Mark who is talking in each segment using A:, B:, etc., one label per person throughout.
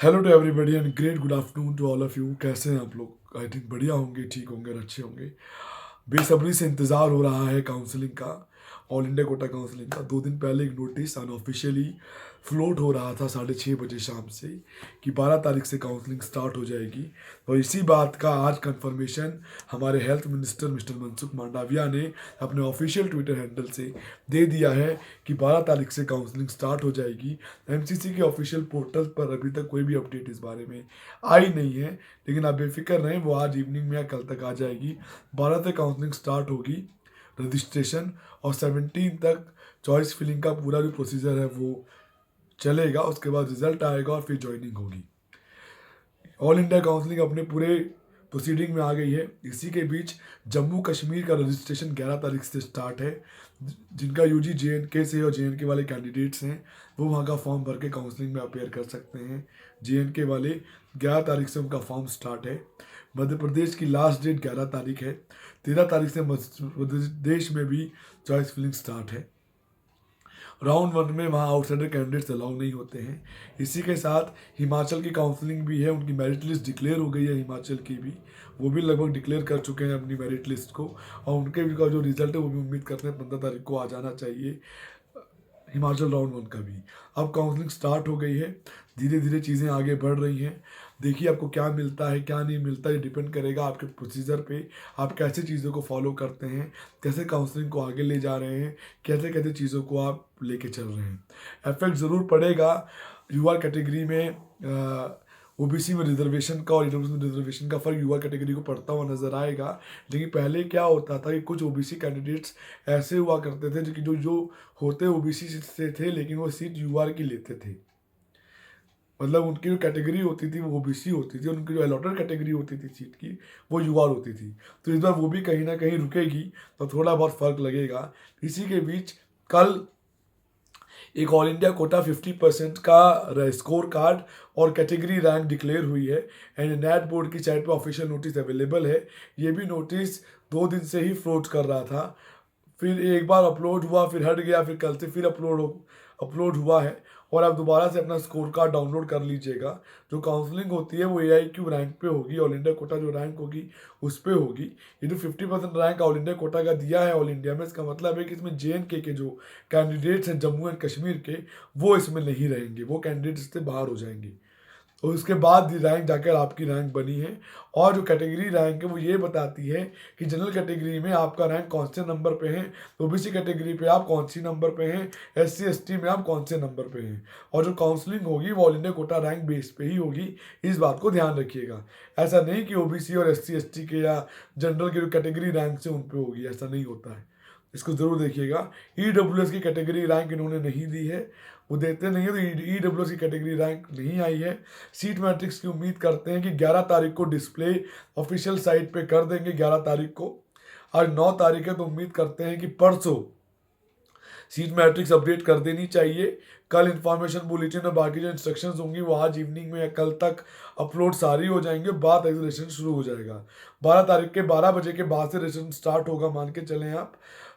A: Hello to everybody and great good afternoon to all of you. कैसे हैं आप लोग? आई थिंक बढ़िया होंगे, ठीक होंगे और अच्छे होंगे। बेसब्री से इंतज़ार हो रहा है काउंसलिंग का, ऑल इंडिया कोटा काउंसलिंग का। 2 दिन पहले एक नोटिस अनऑफिशियली फ्लोट हो रहा था 6:30 बजे शाम से कि 12 तारीख से काउंसलिंग स्टार्ट हो जाएगी। तो इसी बात का आज कंफर्मेशन हमारे health minister mister Mansukh Mandaviya ने अपने ऑफिशियल ट्विटर हैंडल से दे दिया है कि 12 तारीख से काउंसलिंग स्टार्ट हो जाएगी। एमसीसी के ऑफिशियल पोर्टल पर अभी तक कोई भी अपडेट इस बारे में आई नहीं है, लेकिन आप बेफिक्र रहें, वो आज इवनिंग में या कल तक आ जाएगी। 12 से काउंसलिंग स्टार्ट होगी, रजिस्ट्रेशन, और 17 तक चॉइस फिलिंग का पूरा जो प्रोसीजर है वो चलेगा। उसके बाद रिजल्ट आएगा और फिर ज्वाइनिंग होगी। ऑल इंडिया काउंसलिंग अपने पूरे प्रोसीडिंग में आ गई है। इसी के बीच जम्मू कश्मीर का रजिस्ट्रेशन 11 तारीख से स्टार्ट है। जिनका यूजी जेएनके से और जेएनके वाले कैंडिडेट्स हैं वो वहाँ का फॉर्म भर के काउंसलिंग में अपेयर कर सकते हैं। जेएनके वाले 11 तारीख से उनका फॉर्म स्टार्ट है। मध्य प्रदेश की लास्ट डेट 11 तारीख है। 13 तारीख से मध्य प्रदेश में भी चॉइस फिलिंग स्टार्ट है। राउंड 1 में वहाँ आउटसाइडर कैंडिडेट्स अलाउ नहीं होते हैं। इसी के साथ हिमाचल की काउंसलिंग भी है, उनकी मेरिट लिस्ट डिक्लेयर हो गई है। हिमाचल की भी वो भी लगभग डिक्लेयर कर चुके हैं अपनी मेरिट लिस्ट को, और उनके भी का जो रिजल्ट है वो भी उम्मीद करते हैं 15 तारीख को आ जाना चाहिए। हिमाचल राउंड 1 का भी अब काउंसलिंग स्टार्ट हो गई है। धीरे धीरे चीज़ें आगे बढ़ रही हैं। देखिए आपको क्या मिलता है क्या नहीं मिलता, ये डिपेंड करेगा आपके प्रोसीजर पे, आप कैसे चीज़ों को फॉलो करते हैं, कैसे काउंसलिंग को आगे ले जा रहे हैं, कैसे कैसे चीज़ों को आप लेके चल रहे हैं। इफेक्ट ज़रूर पड़ेगा यूआर कैटेगरी में। ओबीसी में रिजर्वेशन का और ईडब्ल्यूएस में रिजर्वेशन का फर्क यूआर कैटेगरी को पड़ता हुआ नजर आएगा। लेकिन पहले क्या होता था कि कुछ ओबीसी कैंडिडेट्स ऐसे हुआ करते थे जो कि जो होते ओबीसी से थे, लेकिन वो सीट यूआर की लेते थे। मतलब उनकी जो कैटेगरी होती थी वो ओबीसी होती थी, और उनकी जो अलॉटेड कैटेगरी होती थी सीट की वो यूआर होती थी। तो इस बार वो भी कहीं ना कहीं रुकेगी, तो थोड़ा बहुत फर्क लगेगा। इसी के बीच कल एक ऑल इंडिया कोटा 50% का स्कोर कार्ड और कैटेगरी रैंक डिक्लेयर हुई है, एंड नेट बोर्ड की साइट पर ऑफिशियल नोटिस अवेलेबल है। ये भी नोटिस 2 दिन से ही फ्लोट कर रहा था, फिर एक बार अपलोड हुआ, फिर हट गया, फिर कल से फिर अपलोड हुआ है। और आप दोबारा से अपना स्कोर कार्ड डाउनलोड कर लीजिएगा। जो काउंसलिंग होती है वो AIQ रैंक पे होगी, ऑल इंडिया कोटा जो रैंक होगी उस पे होगी। ये जो 50% रैंक ऑल इंडिया कोटा का दिया है ऑल इंडिया में, इसका मतलब है कि इसमें JNK के जो कैंडिडेट्स हैं जम्मू एंड कश्मीर के, वो इसमें नहीं रहेंगे, वो कैंडिडेट इससे बाहर हो जाएंगे। और उसके बाद रैंक जाकर आपकी रैंक बनी है। और जो कैटेगरी रैंक है वो ये बताती है कि जनरल कैटेगरी में आपका रैंक कौन से नंबर पे है, ओबीसी कैटेगरी पे आप कौन सी नंबर पे हैं, SC ST में आप कौन से नंबर पे हैं। और जो काउंसलिंग होगी वो all India quota rank base पे ही होगी, इस बात को ध्यान रखिएगा। ऐसा नहीं कि ओबीसी और SC ST के या जनरल के जो कैटेगरी रैंक से उन पे होगी, ऐसा नहीं होता है। इसको ज़रूर देखिएगा। EWS की कैटेगरी रैंक इन्होंने नहीं दी है, वो देते नहीं है, तो EWS की कैटेगरी रैंक नहीं आई है। सीट मैट्रिक्स की उम्मीद करते हैं कि 11 तारीख को डिस्प्ले ऑफिशियल साइट पे कर देंगे। 11 तारीख को, आज 9 तारीख है, तो उम्मीद करते हैं कि परसों सीट मैट्रिक्स अपडेट कर देनी चाहिए। कल इन्फॉर्मेशन बुलेटिन और बाकी जो इंस्ट्रक्शंस होंगी वो आज इवनिंग में या कल तक अपलोड सारी हो जाएंगे, बाद रजिस्ट्रेशन शुरू हो जाएगा। 12 तारीख के 12 बजे के बाद से रजिस्ट्रेशन स्टार्ट होगा, मान के चलें आप,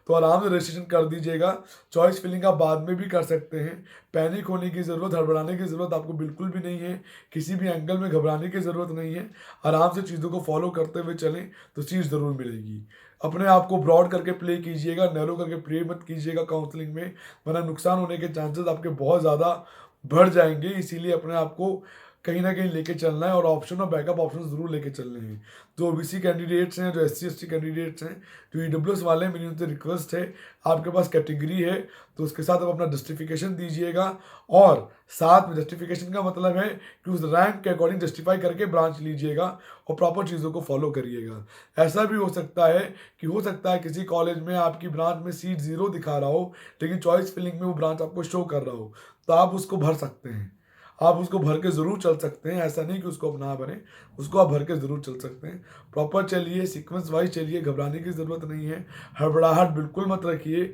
A: तो आराम से रजिस्ट्रेशन कर दीजिएगा। चॉइस फिलिंग आप बाद में भी कर सकते हैं। पैनिक होने की ज़रूरत, हड़बड़ाने की ज़रूरत आपको बिल्कुल भी नहीं है। किसी भी एंगल में घबराने की ज़रूरत नहीं है। आराम से चीज़ों को फॉलो करते हुए चलें तो चीज़ ज़रूर मिलेगी। अपने आप को ब्रॉड करके प्ले कीजिएगा, नैरो करके प्ले मत कीजिएगा काउंसलिंग में, वरना नुकसान होने के चांसेस आपके बहुत ज़्यादा बढ़ जाएंगे। इसीलिए अपने आप को कहीं ना कहीं लेके चलना है, और ऑप्शन और बैकअप ऑप्शन ज़रूर लेके चलने हैं। जो ओबीसी कैंडिडेट्स हैं, जो SC ST कैंडिडेट्स हैं, जो EWS वाले हैं, मेरी उनसे रिक्वेस्ट है, आपके पास कैटेगरी है तो उसके साथ आप अपना जस्टिफिकेशन दीजिएगा। और साथ में जस्टिफिकेशन का मतलब है कि उस रैंक के अकॉर्डिंग जस्टिफाई करके ब्रांच लीजिएगा और प्रॉपर चीज़ों को फॉलो करिएगा। ऐसा भी हो सकता है किसी कॉलेज में आपकी ब्रांच में सीट 0 दिखा रहा हो, लेकिन चॉइस फिलिंग में वो ब्रांच आपको शो कर रहा हो, तो आप उसको भर सकते हैं। आप उसको भर के ज़रूर चल सकते हैं, ऐसा नहीं कि उसको आप ना भरें, उसको आप भर के ज़रूर चल सकते हैं। प्रॉपर चलिए, सीक्वेंस वाइज चलिए, घबराने की ज़रूरत नहीं है, हड़बड़ाहट बिल्कुल मत रखिए।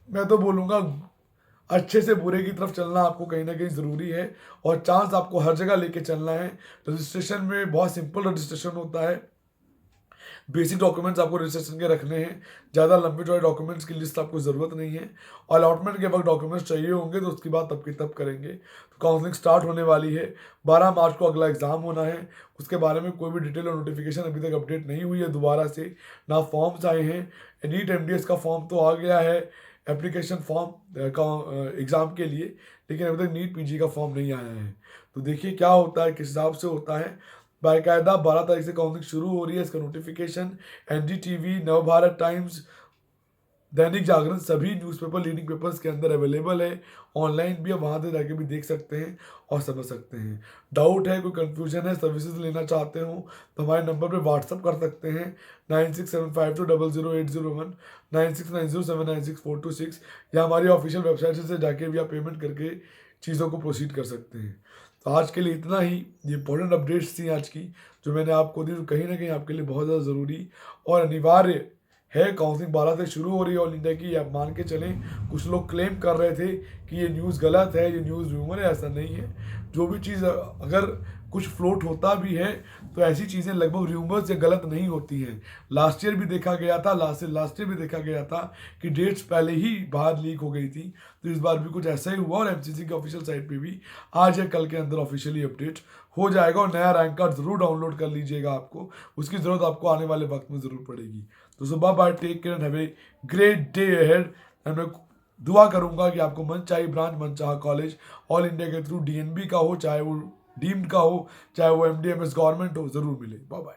A: मैं तो बोलूँगा अच्छे से बुरे की तरफ चलना आपको कहीं ना कहीं ज़रूरी है, और चांस आपको हर जगह लेके चलना है। रजिस्ट्रेशन में बहुत सिंपल रजिस्ट्रेशन होता है। बेसिक डॉक्यूमेंट्स आपको रजिस्ट्रेशन के रखने हैं, ज़्यादा लंबे चौड़े डॉक्यूमेंट्स की लिस्ट आपको ज़रूरत नहीं है। अलॉटमेंट के वक्त डॉक्यूमेंट्स चाहिए होंगे तो उसकी बात तब की तब करेंगे। तो काउंसलिंग स्टार्ट होने वाली है, 12 मार्च को अगला एग्ज़ाम होना है। उसके बारे में कोई भी डिटेल और नोटिफिकेशन अभी तक अपडेट नहीं हुई है दोबारा से, ना फॉर्म्स आए हैं। नीट MDS का फॉर्म तो आ गया है, एप्लीकेशन फॉर्म का एग्ज़ाम के लिए, लेकिन अभी तक नीट PG का फॉर्म नहीं आया है। तो देखिए क्या होता है, किस हिसाब से होता है। बाकायदा 12 तारीख से काउंसलिंग शुरू हो रही है। इसका notification NDTV, Navbharat times, Dainik Jagran, सभी न्यूज़पेपर लीडिंग पेपर्स के अंदर अवेलेबल है। ऑनलाइन भी, आप वहाँ से जाके भी देख सकते हैं और समझ सकते हैं। डाउट है, कोई कंफ्यूजन है, सर्विसेज लेना चाहते हो तो हमारे नंबर पे व्हाट्सअप कर सकते हैं 9675200801, 9690796426, या हमारी ऑफिशियल वेबसाइट से जाके भी आप पेमेंट करके चीज़ों को प्रोसीड कर सकते हैं। तो आज के लिए इतना ही। ये इंपॉर्टेंट अपडेट्स थी आज की जो मैंने आपको दी, तो कहीं ना कहीं आपके लिए बहुत ज़्यादा ज़रूरी और अनिवार्य है। काउंसलिंग 12 से शुरू हो रही है ऑल इंडिया की। आप मान के चलें, कुछ लोग क्लेम कर रहे थे कि ये न्यूज़ गलत है, ये न्यूज़ रूमर है, ऐसा नहीं है। जो भी चीज़ अगर कुछ फ्लोट होता भी है तो ऐसी चीज़ें लगभग रूमर्स या गलत नहीं होती हैं। लास्ट ईयर भी देखा गया था, लास्ट ईयर भी देखा गया था कि डेट्स पहले ही बाहर लीक हो गई थी। तो इस बार भी कुछ ऐसा ही हुआ और MCC के ऑफिशियल साइट पे भी आज या कल के अंदर ऑफिशियली अपडेट हो जाएगा। और नया रैंक कार्ड ज़रूर डाउनलोड कर लीजिएगा, आपको उसकी ज़रूरत आपको आने वाले वक्त में ज़रूर पड़ेगी। तो सुबह bye, take care and have a great day ahead. And मैं दुआ करूंगा कि आपको मनचाही ब्रांच, मनचाहा कॉलेज ऑल इंडिया के थ्रू DNB का हो, चाहे वो डीम्ड का हो, चाहे वो MDMS गवर्नमेंट हो, ज़रूर मिले। Bye bye.